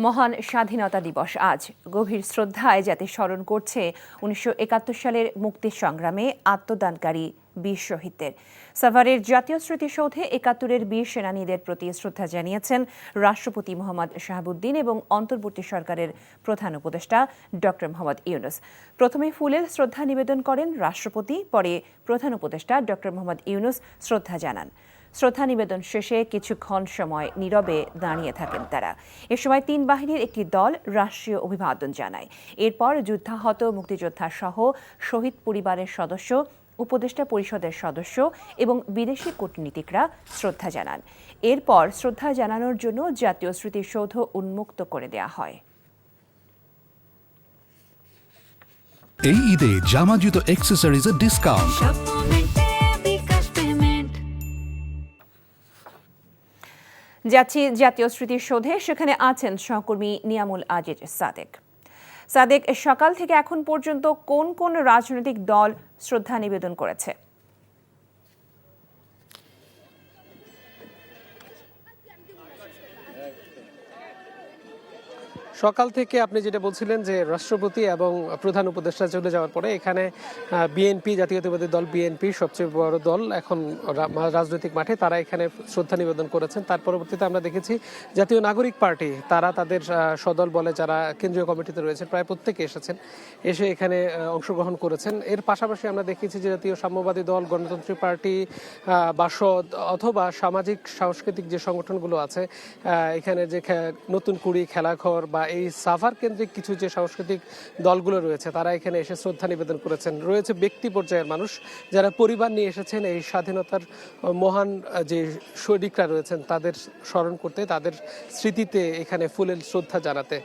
মহান স্বাধীনতা দিবস আজ গভীর শ্রদ্ধায় জাতি স্মরণ করছে ১৯৭১ সালের মুক্তি সংগ্রামে আত্মদানকারী বীর শহীদদের। সাভারের জাতীয় স্মৃতিসৌধে ৭১-এর বীর সেনানীদের প্রতি শ্রদ্ধা জানিয়েছেন রাষ্ট্রপতি মোহাম্মদ শাহাবুদ্দিন এবং অন্তর্বর্তী সরকারের প্রধান উপদেষ্টা ডক্টর মোহাম্মদ ইউনূস। প্রথমে ফুলের শ্রদ্ধা নিবেদন করেন রাষ্ট্রপতি, পরে প্রধান উপদেষ্টা ডক্টর মোহাম্মদ ইউনূস শ্রদ্ধা জানান। শ্রদ্ধা নিবেদন শেষে কিছুক্ষণ সময় নীরবে দাঁড়িয়ে থাকেন তারা। এ সময় তিন বাহিনীর একটি দল রাষ্ট্রীয় অভিবাদন জানায়। এরপর যুদ্ধাহত মুক্তিযোদ্ধা সহ শহীদ পরিবারের সদস্য, উপদেষ্টা পরিষদের সদস্য এবং বিদেশি কূটনীতিকরা শ্রদ্ধা জানান। এরপর শ্রদ্ধা জানানোর জন্য জাতীয় স্মৃতিসৌধ উন্মুক্ত করে দেওয়া হয়। এই ঈদে জামা জুতো অ্যাক্সেসরিজের ডিসকাউন্ট। যাচ্ছি জাতীয় স্মৃতিসৌধে, সেখানে আছেন সহকর্মী নিয়ামুল আজিজ সাদেক। সাদেক, সকাল থেকে এখন পর্যন্ত কোন কোন রাজনৈতিক দল শ্রদ্ধা নিবেদন করেছে? সকাল থেকে আপনি যেটা বলছিলেন যে রাষ্ট্রপতি এবং প্রধান উপদেষ্টা চলে যাওয়ার পরে এখানে বিএনপি, জাতীয়তাবাদী দল বিএনপি সবচেয়ে বড় দল এখন রাজনৈতিক মাঠে, তারা এখানে শ্রদ্ধা নিবেদন করেছেন। তার পরবর্তীতে আমরা দেখেছি জাতীয় নাগরিক পার্টি, তারা তাদের সদল বলে যারা কেন্দ্রীয় কমিটিতে রয়েছে প্রায় প্রত্যেকে এসে এখানে অংশগ্রহণ করেছেন। এর পাশাপাশি আমরা দেখেছি যে জাতীয় সাম্যবাদী দল, গণতন্ত্রী পার্টি, বাসদ অথবা সামাজিক সাংস্কৃতিক যে সংগঠনগুলো আছে, এখানে যে নতুন কুড়ি, খেলাঘর বা এই সাভার কেন্দ্রিক কিছু যে সাংস্কৃতিক দলগুলো রয়েছে, তারা এখানে এসে শ্রদ্ধা নিবেদন করেছেন। রয়েছে ব্যক্তি পর্যায়ের মানুষ যারা পরিবার নিয়ে এসেছেন এই স্বাধীনতার মহান যে সৈনিকরা রয়েছেন তাদের স্মরণ করতে, তাদের স্মৃতিতে এখানে ফুলের শ্রদ্ধা জানাতে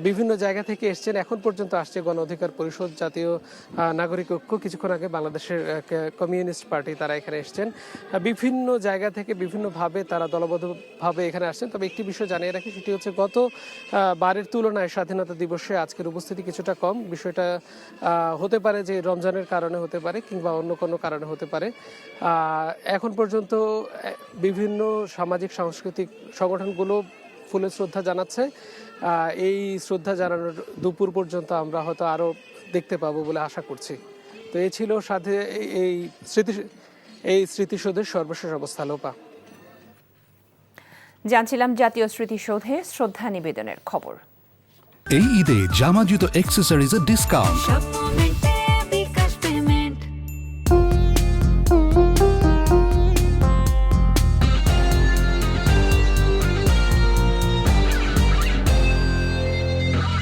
বিভিন্ন জায়গা থেকে এসছেন। এখন পর্যন্ত আসছে গণ অধিকার পরিষদ, জাতীয় নাগরিক ঐক্য, কিছুক্ষণ আগে বাংলাদেশের কমিউনিস্ট পার্টি, তারা এখানে এসছেন। বিভিন্ন জায়গা থেকে বিভিন্নভাবে তারা দলবদ্ধভাবে এখানে আসছেন। তবে একটি বিষয় জানিয়ে রাখি, সেটি হচ্ছে গত বারের তুলনায় স্বাধীনতা দিবসে আজকের উপস্থিতি কিছুটা কম। বিষয়টা হতে পারে যে রমজানের কারণে হতে পারে কিংবা অন্য কোনো কারণে হতে পারে। এখন পর্যন্ত বিভিন্ন সামাজিক সাংস্কৃতিক সংগঠনগুলো ফুলের শ্রদ্ধা জানাচ্ছে। এই শ্রদ্ধা জানানোর দুপুর পর্যন্ত আমরা হয়তো আরও দেখতে পাবো বলে আশা করছি। তো এই ছিল সাথে এই স্মৃতিসৌধের সর্বশেষ অবস্থা। লোপা, জানছিলাম জাতীয় স্মৃতিসৌধে শ্রদ্ধা নিবেদনের খবর। এই ঈদে জামা জুতো অ্যাক্সেসরিজের ডিসকাউন্ট।